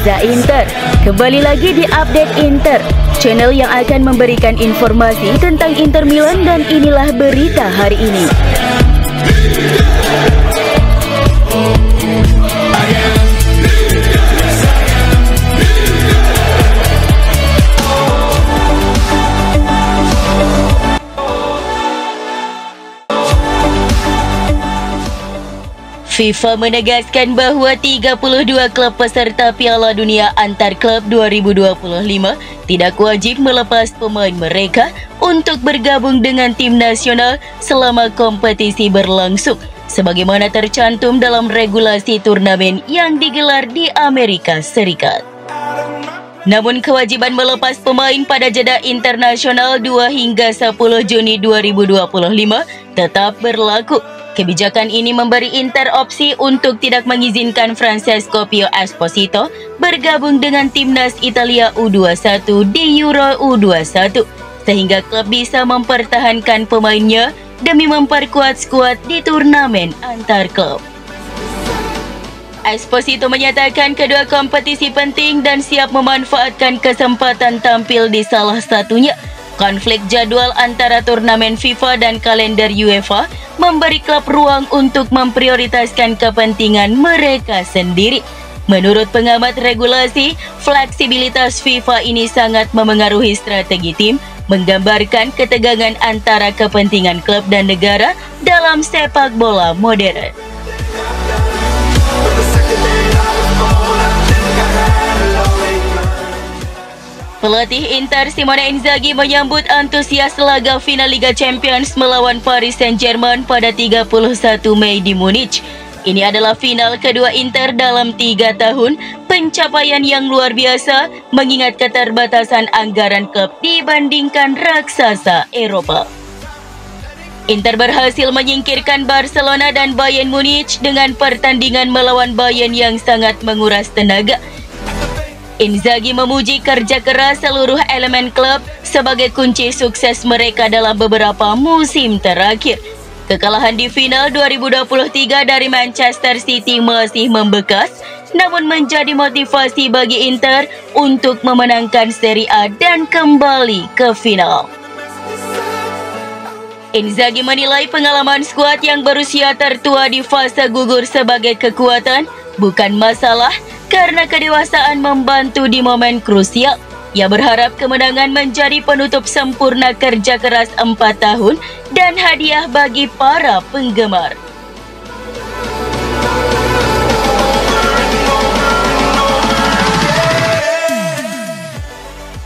Reza Inter. Kembali lagi di Update Inter, channel yang akan memberikan informasi tentang Inter Milan, dan inilah berita hari ini. FIFA menegaskan bahwa 32 klub peserta Piala Dunia Antar Klub 2025 tidak wajib melepas pemain mereka untuk bergabung dengan tim nasional selama kompetisi berlangsung, sebagaimana tercantum dalam regulasi turnamen yang digelar di Amerika Serikat. Namun kewajiban melepas pemain pada jeda internasional 2 hingga 10 Juni 2025 tetap berlaku. Kebijakan ini memberi Inter opsi untuk tidak mengizinkan Francesco Pio Esposito bergabung dengan timnas Italia U21 di Euro U21, sehingga klub bisa mempertahankan pemainnya demi memperkuat skuad di turnamen antar klub. Esposito menyatakan kedua kompetisi penting dan siap memanfaatkan kesempatan tampil di salah satunya. Konflik jadwal antara turnamen FIFA dan kalender UEFA memberi klub ruang untuk memprioritaskan kepentingan mereka sendiri. Menurut pengamat regulasi, fleksibilitas FIFA ini sangat memengaruhi strategi tim, menggambarkan ketegangan antara kepentingan klub dan negara dalam sepak bola modern. Pelatih Inter Simone Inzaghi menyambut antusias laga final Liga Champions melawan Paris Saint-Germain pada 31 Mei di Munich. Ini adalah final kedua Inter dalam 3 tahun, pencapaian yang luar biasa mengingat keterbatasan anggaran klub dibandingkan raksasa Eropa. Inter berhasil menyingkirkan Barcelona dan Bayern Munich dengan pertandingan melawan Bayern yang sangat menguras tenaga. Inzaghi memuji kerja keras seluruh elemen klub sebagai kunci sukses mereka dalam beberapa musim terakhir. Kekalahan di final 2023 dari Manchester City masih membekas, namun menjadi motivasi bagi Inter untuk memenangkan Serie A dan kembali ke final. Inzaghi menilai pengalaman skuad yang berusia tertua di fase gugur sebagai kekuatan, bukan masalah, karena kedewasaan membantu di momen krusial. Ia berharap kemenangan menjadi penutup sempurna kerja keras 4 tahun dan hadiah bagi para penggemar.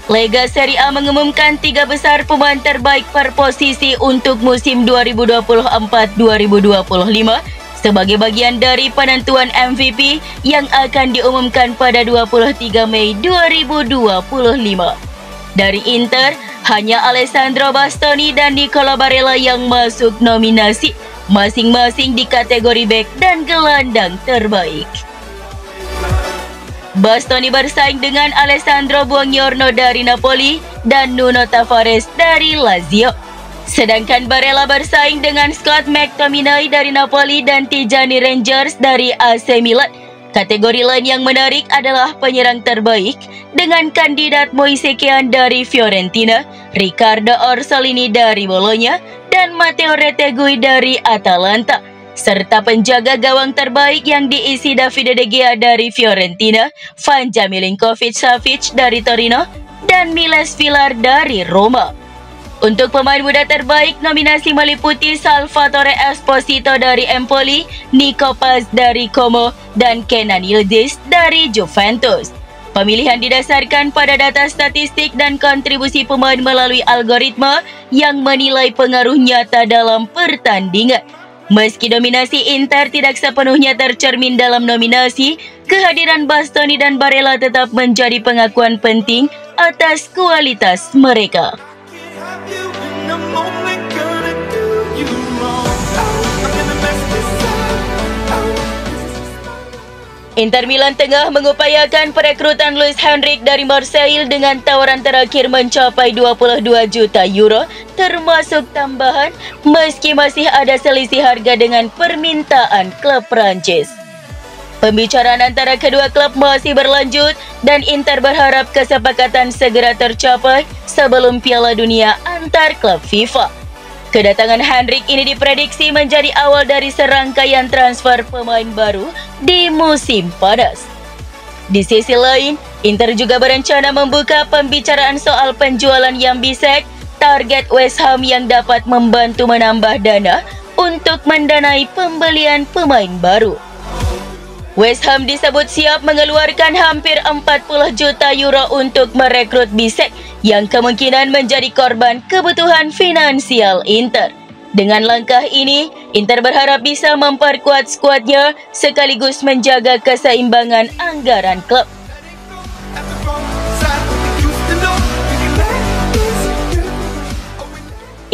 Lega Serie A mengumumkan 3 besar pemain terbaik per posisi untuk musim 2024-2025 sebagai bagian dari penentuan MVP yang akan diumumkan pada 23 Mei 2025. Dari Inter, hanya Alessandro Bastoni dan Nicola Barella yang masuk nominasi, masing-masing di kategori bek dan gelandang terbaik. Bastoni bersaing dengan Alessandro Buongiorno dari Napoli dan Nuno Tavares dari Lazio. Sedangkan Barella bersaing dengan Scott McTominay dari Napoli dan Tijani Rangers dari AC Milan. Kategori lain yang menarik adalah penyerang terbaik dengan kandidat Moise Kean dari Fiorentina, Riccardo Orsolini dari Bologna, dan Matteo Retegui dari Atalanta, serta penjaga gawang terbaik yang diisi Davide De Gea dari Fiorentina, Vanja Milinkovic-Savic dari Torino, dan Miles Villar dari Roma. Untuk pemain muda terbaik, nominasi meliputi Salvatore Esposito dari Empoli, Nico Paz dari Como, dan Kenan Yildiz dari Juventus. Pemilihan didasarkan pada data statistik dan kontribusi pemain melalui algoritma yang menilai pengaruh nyata dalam pertandingan. Meski dominasi Inter tidak sepenuhnya tercermin dalam nominasi, kehadiran Bastoni dan Barella tetap menjadi pengakuan penting atas kualitas mereka. Inter Milan tengah mengupayakan perekrutan Luis Henrique dari Marseille dengan tawaran terakhir mencapai 22 juta euro, termasuk tambahan, meski masih ada selisih harga dengan permintaan klub Prancis. Pembicaraan antara kedua klub masih berlanjut dan Inter berharap kesepakatan segera tercapai sebelum Piala Dunia antar klub FIFA. Kedatangan Hendrik ini diprediksi menjadi awal dari serangkaian transfer pemain baru di musim panas. Di sisi lain, Inter juga berencana membuka pembicaraan soal penjualan Jan Bisek, target West Ham yang dapat membantu menambah dana untuk mendanai pembelian pemain baru. West Ham disebut siap mengeluarkan hampir 40 juta euro untuk merekrut Bisek yang kemungkinan menjadi korban kebutuhan finansial Inter. Dengan langkah ini, Inter berharap bisa memperkuat skuadnya sekaligus menjaga keseimbangan anggaran klub.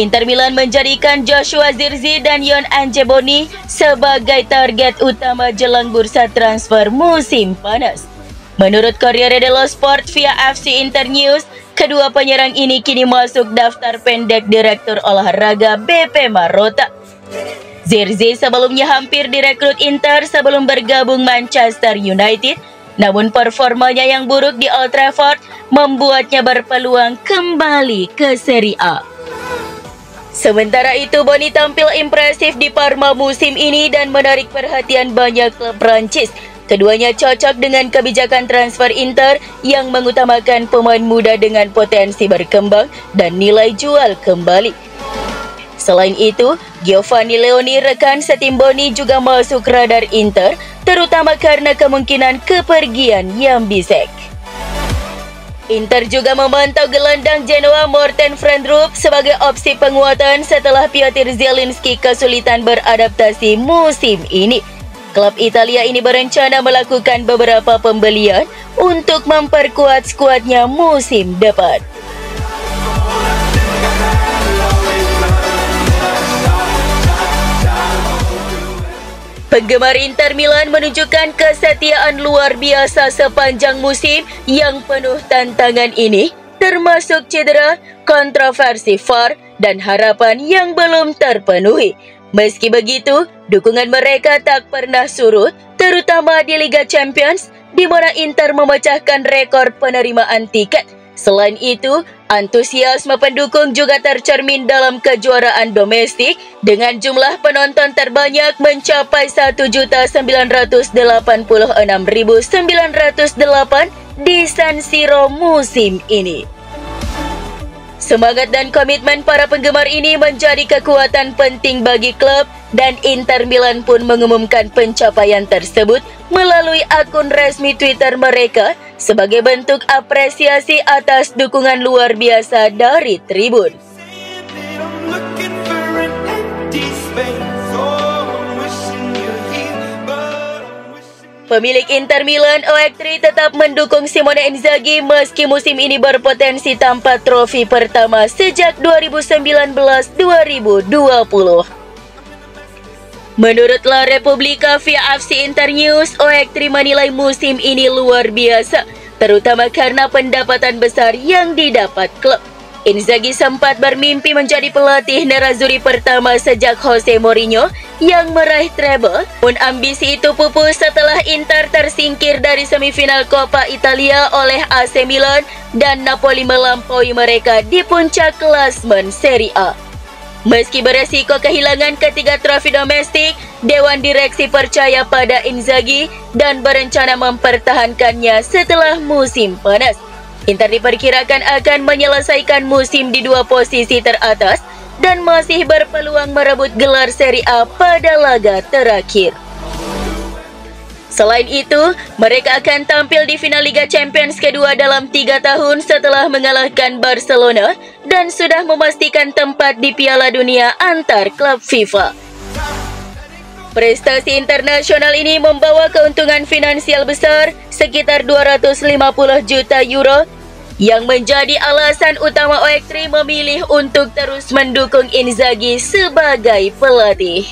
Inter Milan menjadikan Joshua Zirkzee dan Jon Angeboni sebagai target utama jelang bursa transfer musim panas. Menurut Corriere dello Sport via FC Inter News, kedua penyerang ini kini masuk daftar pendek Direktur Olahraga BP Marotta. Zirkzee sebelumnya hampir direkrut Inter sebelum bergabung Manchester United, namun performanya yang buruk di Old Trafford membuatnya berpeluang kembali ke Serie A. Sementara itu, Boni tampil impresif di Parma musim ini dan menarik perhatian banyak klub Prancis. Keduanya cocok dengan kebijakan transfer Inter yang mengutamakan pemain muda dengan potensi berkembang dan nilai jual kembali. Selain itu, Giovanni Leoni, rekan setim Boni, juga masuk radar Inter, terutama karena kemungkinan kepergian Jan Bisek. Inter juga memantau gelandang Genoa Morten Frijndrup sebagai opsi penguatan setelah Piotr Zielinski kesulitan beradaptasi musim ini. Klub Italia ini berencana melakukan beberapa pembelian untuk memperkuat skuadnya musim depan. Penggemar Inter Milan menunjukkan kesetiaan luar biasa sepanjang musim yang penuh tantangan ini, termasuk cedera, kontroversi VAR, dan harapan yang belum terpenuhi. Meski begitu, dukungan mereka tak pernah surut, terutama di Liga Champions, di mana Inter memecahkan rekor penerimaan tiket. Selain itu, antusiasme pendukung juga tercermin dalam kejuaraan domestik dengan jumlah penonton terbanyak mencapai 1.986.908 di San Siro musim ini. Semangat dan komitmen para penggemar ini menjadi kekuatan penting bagi klub dan Inter Milan pun mengumumkan pencapaian tersebut melalui akun resmi Twitter mereka sebagai bentuk apresiasi atas dukungan luar biasa dari tribun. Pemilik Inter Milan, OEK3, tetap mendukung Simone Inzaghi meski musim ini berpotensi tanpa trofi pertama sejak 2019-2020. Menurut La Repubblica via FC Inter News, OEK3 menilai musim ini luar biasa, terutama karena pendapatan besar yang didapat klub. Inzaghi sempat bermimpi menjadi pelatih Nerazzurri pertama sejak Jose Mourinho yang meraih treble, pun ambisi itu pupus setelah Inter tersingkir dari semifinal Coppa Italia oleh AC Milan dan Napoli melampaui mereka di puncak klasmen Serie A. Meski beresiko kehilangan ketiga trofi domestik, Dewan Direksi percaya pada Inzaghi dan berencana mempertahankannya setelah musim panas. Inter diperkirakan akan menyelesaikan musim di dua posisi teratas dan masih berpeluang merebut gelar Serie A pada laga terakhir. Selain itu, mereka akan tampil di final Liga Champions kedua dalam 3 tahun setelah mengalahkan Barcelona dan sudah memastikan tempat di Piala Dunia antar klub FIFA. Prestasi internasional ini membawa keuntungan finansial besar sekitar 250 juta euro yang menjadi alasan utama OEK3 memilih untuk terus mendukung Inzaghi sebagai pelatih.